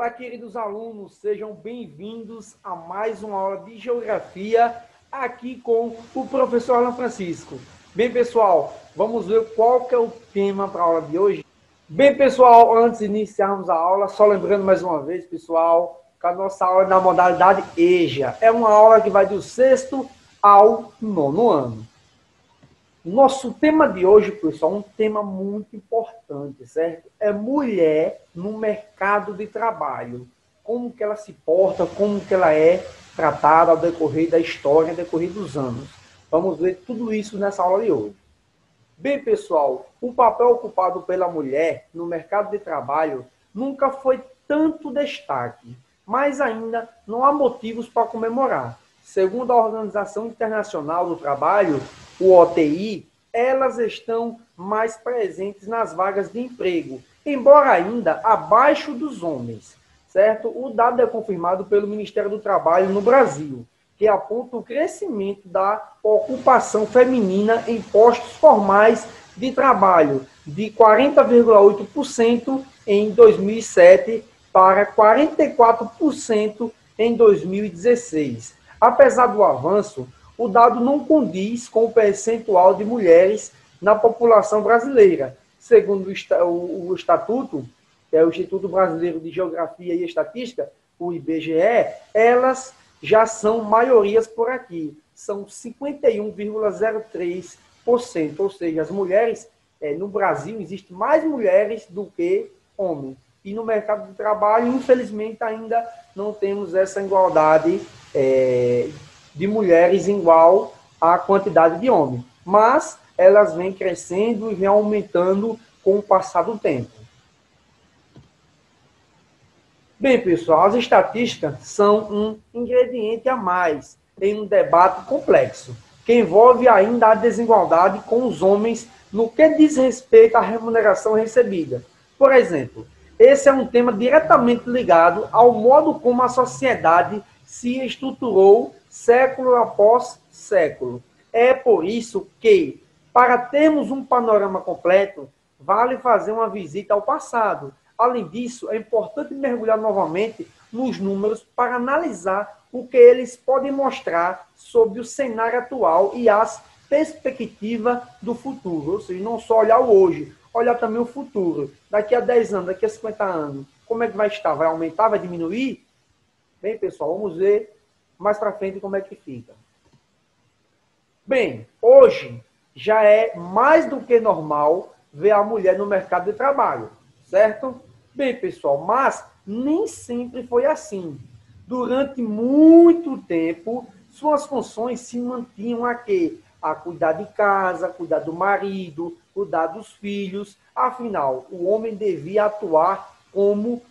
Olá, queridos alunos, sejam bem-vindos a mais uma aula de Geografia aqui com o professor Alan Francisco. Bem, pessoal, vamos ver qual que é o tema para a aula de hoje. Bem, pessoal, antes de iniciarmos a aula, só lembrando mais uma vez, pessoal, que a nossa aula é na modalidade EJA. É uma aula que vai do 6º ao 9º ano. Nosso tema de hoje, pessoal, é um tema muito importante, certo? É mulher no mercado de trabalho. Como que ela se porta, como que ela é tratada ao decorrer da história, ao decorrer dos anos. Vamos ver tudo isso nessa aula de hoje. Bem, pessoal, o papel ocupado pela mulher no mercado de trabalho nunca foi tanto destaque, mas ainda não há motivos para comemorar. Segundo a Organização Internacional do Trabalho, o OTI, elas estão mais presentes nas vagas de emprego, embora ainda abaixo dos homens, certo? O dado é confirmado pelo Ministério do Trabalho no Brasil, que aponta o crescimento da ocupação feminina em postos formais de trabalho, de 40,8% em 2007 para 44% em 2016. Apesar do avanço, o dado não condiz com o percentual de mulheres na população brasileira. Segundo o Estatuto, que é o Instituto Brasileiro de Geografia e Estatística, o IBGE, elas já são maiorias por aqui. São 51,03%, ou seja, as mulheres, no Brasil, existem mais mulheres do que homens. E no mercado de trabalho, infelizmente, ainda não temos essa igualdade de mulheres igual à quantidade de homens. Mas elas vêm crescendo e vêm aumentando com o passar do tempo. Bem, pessoal, as estatísticas são um ingrediente a mais em um debate complexo, que envolve ainda a desigualdade com os homens no que diz respeito à remuneração recebida. Por exemplo, esse é um tema diretamente ligado ao modo como a sociedade se estruturou século após século. É por isso que, para termos um panorama completo, vale fazer uma visita ao passado. Além disso, é importante mergulhar novamente nos números para analisar o que eles podem mostrar sobre o cenário atual e as perspectivas do futuro. Ou seja, não só olhar o hoje, olhar também o futuro. Daqui a 10 anos, daqui a 50 anos, como é que vai estar? Vai aumentar, vai diminuir? Bem, pessoal, vamos ver mais para frente como é que fica. Bem, hoje já é mais do que normal ver a mulher no mercado de trabalho, certo? Bem, pessoal, mas nem sempre foi assim. Durante muito tempo, suas funções se mantinham a quê? A cuidar de casa, cuidar do marido, cuidar dos filhos. Afinal, o homem devia atuar como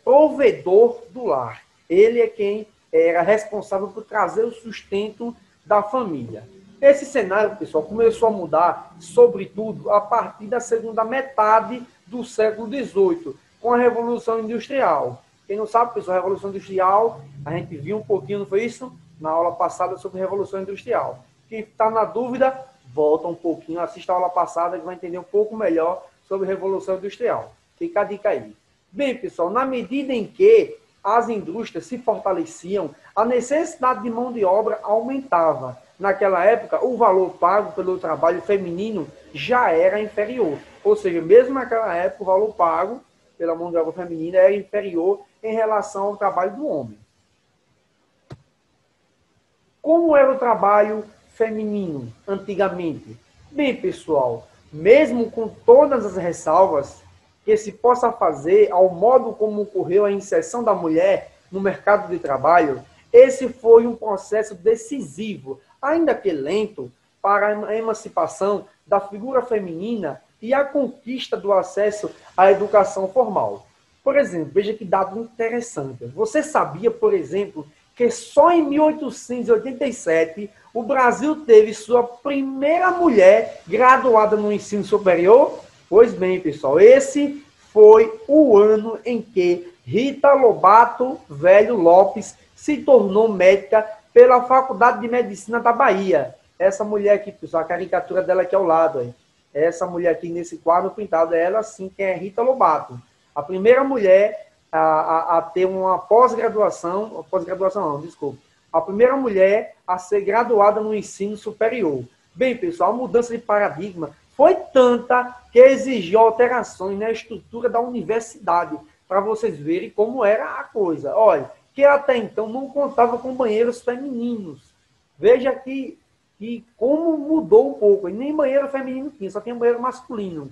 provedor do lar. Ele é quem era responsável por trazer o sustento da família. Esse cenário, pessoal, começou a mudar, sobretudo, a partir da segunda metade do século XVIII, com a Revolução Industrial. Quem não sabe, pessoal, a Revolução Industrial, a gente viu um pouquinho, não foi isso? Na aula passada sobre a Revolução Industrial. Quem está na dúvida, volta um pouquinho, assista a aula passada que vai entender um pouco melhor sobre a Revolução Industrial. Fica a dica aí. Bem, pessoal, na medida em que as indústrias se fortaleciam, a necessidade de mão de obra aumentava. Naquela época, o valor pago pelo trabalho feminino já era inferior. Ou seja, mesmo naquela época, o valor pago pela mão de obra feminina era inferior em relação ao trabalho do homem. Como era o trabalho feminino antigamente? Bem, pessoal, mesmo com todas as ressalvas que se possa fazer ao modo como ocorreu a inserção da mulher no mercado de trabalho, esse foi um processo decisivo, ainda que lento, para a emancipação da figura feminina e a conquista do acesso à educação formal. Por exemplo, veja que dado interessante. Você sabia, por exemplo, que só em 1887 o Brasil teve sua primeira mulher graduada no ensino superior? Pois bem, pessoal, esse foi o ano em que Rita Lobato Velho Lopes se tornou médica pela Faculdade de Medicina da Bahia. Essa mulher aqui, pessoal, a caricatura dela aqui ao lado. Aí. Essa mulher aqui nesse quadro pintado, é ela sim, que é Rita Lobato. A primeira mulher a ter uma pós-graduação não, desculpa, a primeira mulher a ser graduada no ensino superior. Bem, pessoal, a mudança de paradigma foi tanta que exigiu alterações na estrutura da universidade, para vocês verem como era a coisa. Olha, que até então não contava com banheiros femininos. Veja que como mudou um pouco. E nem banheiro feminino tinha, só tinha banheiro masculino.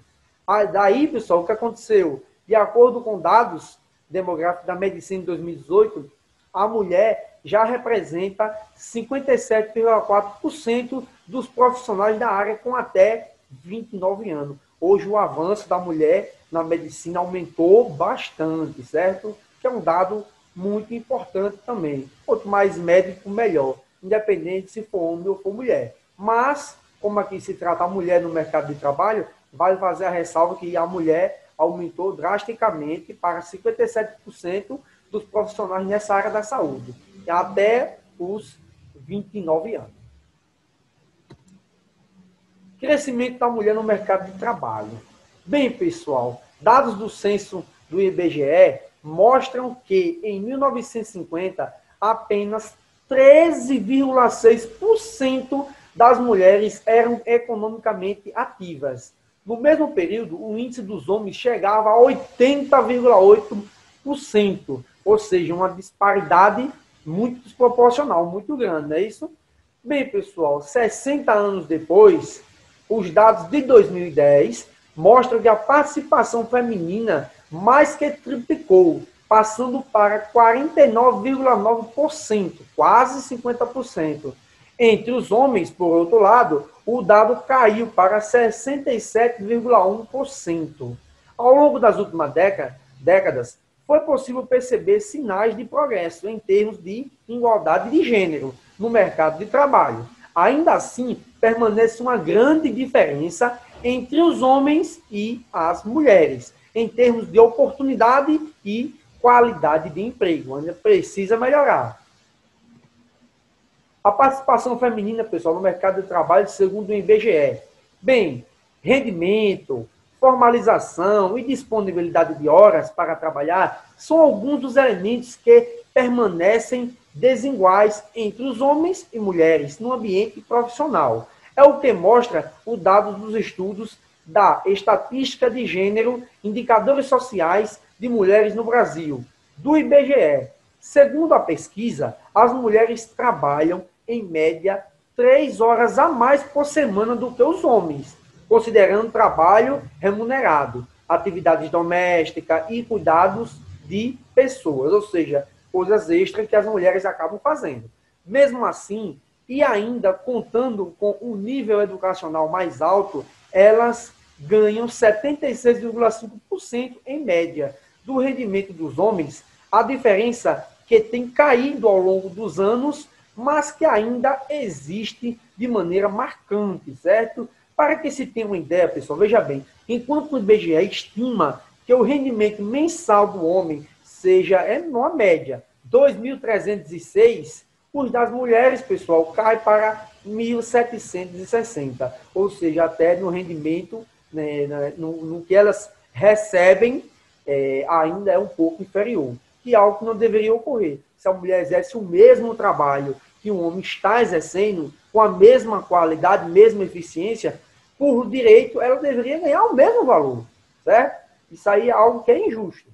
Daí, pessoal, o que aconteceu? De acordo com dados demográficos da medicina de 2018, a mulher já representa 57,4% dos profissionais da área com até 29 anos. Hoje o avanço da mulher na medicina aumentou bastante, certo? Que é um dado muito importante também. Quanto mais médico, melhor, independente se for homem ou for mulher. Mas, como aqui se trata a mulher no mercado de trabalho, vale fazer a ressalva que a mulher aumentou drasticamente para 57% dos profissionais nessa área da saúde, até os 29 anos. Crescimento da mulher no mercado de trabalho. Bem, pessoal, dados do censo do IBGE mostram que, em 1950, apenas 13,6% das mulheres eram economicamente ativas. No mesmo período, o índice dos homens chegava a 80,8%, ou seja, uma disparidade muito desproporcional, muito grande, não é isso? Bem, pessoal, 60 anos depois, os dados de 2010 mostram que a participação feminina mais que triplicou, passando para 49,9%, quase 50%. Entre os homens, por outro lado, o dado caiu para 67,1%. Ao longo das últimas décadas, foi possível perceber sinais de progresso em termos de igualdade de gênero no mercado de trabalho. Ainda assim, permanece uma grande diferença entre os homens e as mulheres, em termos de oportunidade e qualidade de emprego. Ainda precisa melhorar. A participação feminina, pessoal, no mercado de trabalho, segundo o IBGE. Bem, rendimento, formalização e disponibilidade de horas para trabalhar são alguns dos elementos que permanecem desiguais entre os homens e mulheres no ambiente profissional. É o que mostra o dado dos estudos da Estatística de Gênero, Indicadores Sociais de Mulheres no Brasil, do IBGE. Segundo a pesquisa, as mulheres trabalham, em média, 3 horas a mais por semana do que os homens, considerando trabalho remunerado, atividades domésticas e cuidados de pessoas, ou seja, coisas extras que as mulheres acabam fazendo. Mesmo assim, e ainda contando com um nível educacional mais alto, elas ganham 76,5% em média do rendimento dos homens, a diferença que tem caído ao longo dos anos, mas que ainda existe de maneira marcante, certo? Para que se tenha uma ideia, pessoal, veja bem, enquanto o IBGE estima que o rendimento mensal do homem seja, numa média, 2.306, os das mulheres, pessoal, cai para 1.760, ou seja, até no rendimento, né, no que elas recebem, ainda é um pouco inferior, que é algo que não deveria ocorrer. Se a mulher exerce o mesmo trabalho que o homem está exercendo, com a mesma qualidade, mesma eficiência, por direito, ela deveria ganhar o mesmo valor, certo? Isso aí é algo que é injusto.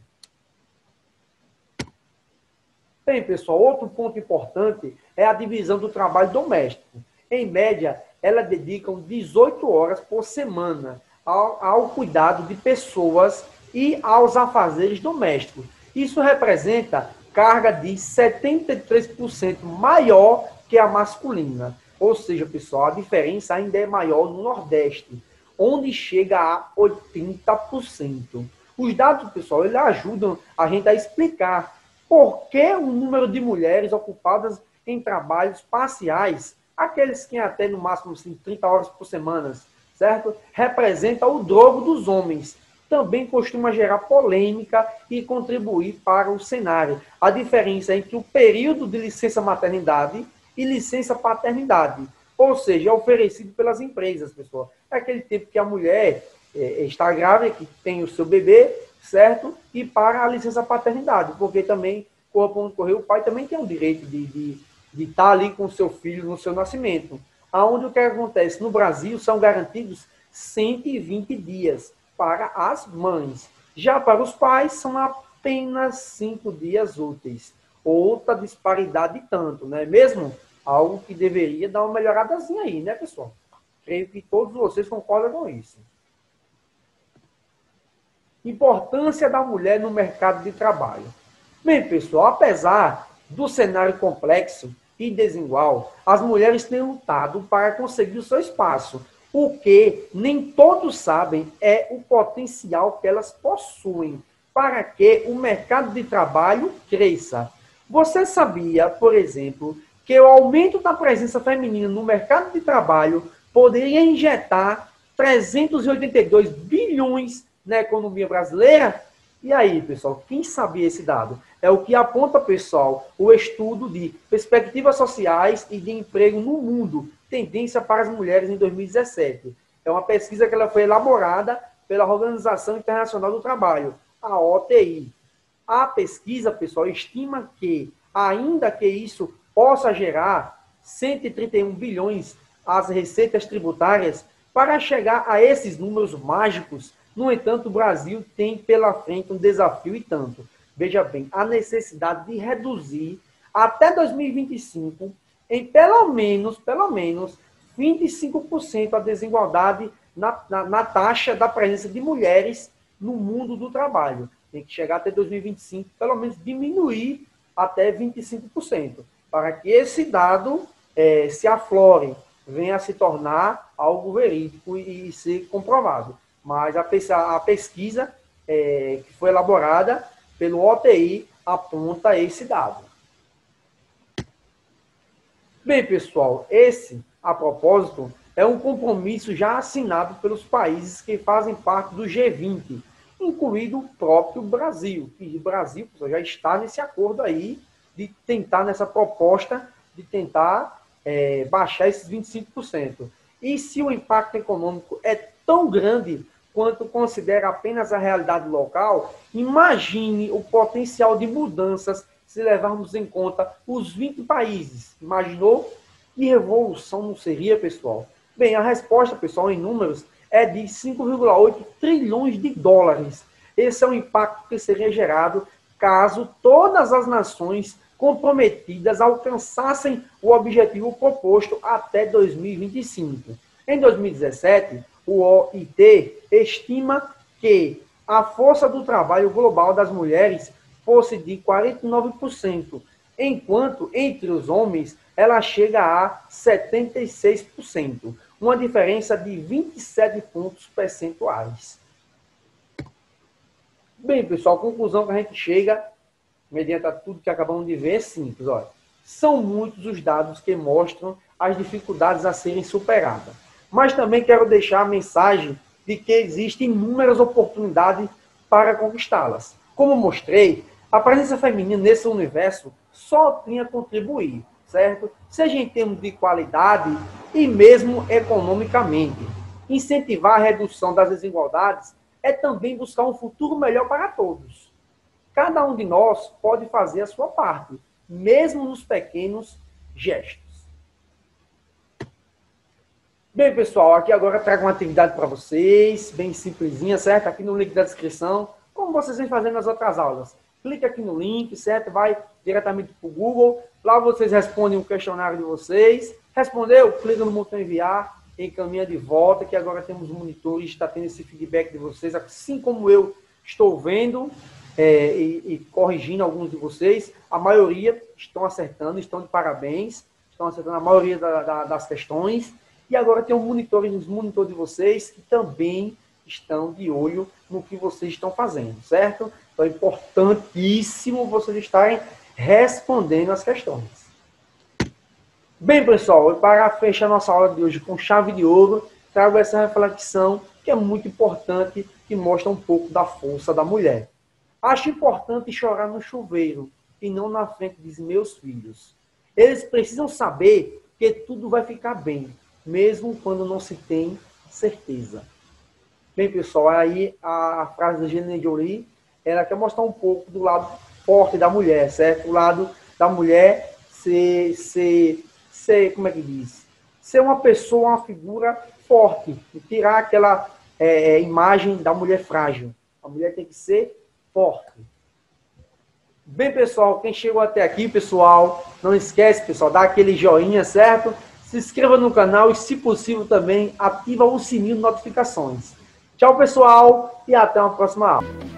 Bem, pessoal, outro ponto importante é a divisão do trabalho doméstico. Em média, elas dedicam 18 horas por semana ao cuidado de pessoas e aos afazeres domésticos. Isso representa carga de 73% maior que a masculina. Ou seja, pessoal, a diferença ainda é maior no Nordeste, onde chega a 80%. Os dados, pessoal, eles ajudam a gente a explicar por que o número de mulheres ocupadas em trabalhos parciais, aqueles que até no máximo assim, 30 horas por semana, certo? Representa o dobro dos homens. Também costuma gerar polêmica e contribuir para o cenário. A diferença entre o período de licença maternidade e licença paternidade, ou seja, é oferecido pelas empresas, pessoal. É aquele tempo que a mulher está grávida, que tem o seu bebê, certo? E para a licença paternidade, porque também, corra correr, o pai também tem o direito de estar ali com o seu filho no seu nascimento. Aonde o que acontece? No Brasil são garantidos 120 dias para as mães. Já para os pais são apenas 5 dias úteis. Outra disparidade tanto, não é mesmo? Algo que deveria dar uma melhoradazinha aí, né, pessoal? Creio que todos vocês concordam com isso. Importância da mulher no mercado de trabalho. Bem, pessoal, apesar do cenário complexo e desigual, as mulheres têm lutado para conseguir o seu espaço. O que nem todos sabem é o potencial que elas possuem para que o mercado de trabalho cresça. Você sabia, por exemplo, que o aumento da presença feminina no mercado de trabalho poderia injetar 382 bilhões na economia brasileira? E aí, pessoal, quem sabia esse dado? É o que aponta, pessoal, o estudo de perspectivas sociais e de emprego no mundo, tendência para as mulheres em 2017. É uma pesquisa que ela foi elaborada pela Organização Internacional do Trabalho, a OTI. A pesquisa, pessoal, estima que, ainda que isso possa gerar 131 bilhões as receitas tributárias, para chegar a esses números mágicos, no entanto, o Brasil tem pela frente um desafio e tanto. Veja bem, a necessidade de reduzir até 2025 em pelo menos 25% a desigualdade na taxa da presença de mulheres no mundo do trabalho. Tem que chegar até 2025, pelo menos diminuir até 25%, para que esse dado se aflore, venha a se tornar algo verídico e ser comprovado. Mas a pesquisa que foi elaborada pelo OTI aponta esse dado. Bem, pessoal, esse, a propósito, é um compromisso já assinado pelos países que fazem parte do G20, incluído o próprio Brasil. E o Brasil, pessoal, já está nesse acordo aí de tentar, nessa proposta, de tentar baixar esses 25%. E se o impacto econômico é tão grande quanto considera apenas a realidade local, imagine o potencial de mudanças se levarmos em conta os 20 países. Imaginou? Que revolução não seria, pessoal? Bem, a resposta, pessoal, em números, é de 5,8 trilhões de dólares. Esse é o impacto que seria gerado caso todas as nações comprometidas alcançassem o objetivo proposto até 2025. Em 2017, o OIT estima que a força do trabalho global das mulheres fosse de 49%, enquanto entre os homens ela chega a 76%, uma diferença de 27 pontos percentuais. Bem, pessoal, a conclusão que a gente chega, mediante tudo que acabamos de ver, é simples. Olha, são muitos os dados que mostram as dificuldades a serem superadas. Mas também quero deixar a mensagem de que existem inúmeras oportunidades para conquistá-las. Como mostrei, a presença feminina nesse universo só tem a contribuir, certo? Seja em termos de qualidade e mesmo economicamente. Incentivar a redução das desigualdades é também buscar um futuro melhor para todos. Cada um de nós pode fazer a sua parte, mesmo nos pequenos gestos. Bem, pessoal, aqui agora eu trago uma atividade para vocês, bem simplesinha, certo? Aqui no link da descrição, como vocês vêm fazendo nas outras aulas. Clique aqui no link, certo? Vai diretamente para o Google, lá vocês respondem o questionário de vocês. Respondeu? Clica no botão enviar, encaminha de volta, que agora temos monitores, está tendo esse feedback de vocês, assim como eu estou vendo e corrigindo alguns de vocês. A maioria estão acertando, estão de parabéns, estão acertando a maioria das questões. E agora tem os monitores de vocês que também estão de olho no que vocês estão fazendo, certo? Então é importantíssimo vocês estarem respondendo as questões. Bem, pessoal, para fechar nossa aula de hoje com chave de ouro, trago essa reflexão que é muito importante, que mostra um pouco da força da mulher. Acho importante chorar no chuveiro e não na frente dos meus filhos. Eles precisam saber que tudo vai ficar bem, mesmo quando não se tem certeza. Bem, pessoal, aí a frase da Angelina Jolie ela quer mostrar um pouco do lado forte da mulher, certo? O lado da mulher ser como é que diz? Ser uma pessoa, uma figura forte, e tirar aquela imagem da mulher frágil. A mulher tem que ser forte. Bem, pessoal, quem chegou até aqui, pessoal, não esquece, pessoal, dá aquele joinha, certo? Se inscreva no canal e, se possível, também ativa o sininho de notificações. Tchau, pessoal, e até uma próxima aula.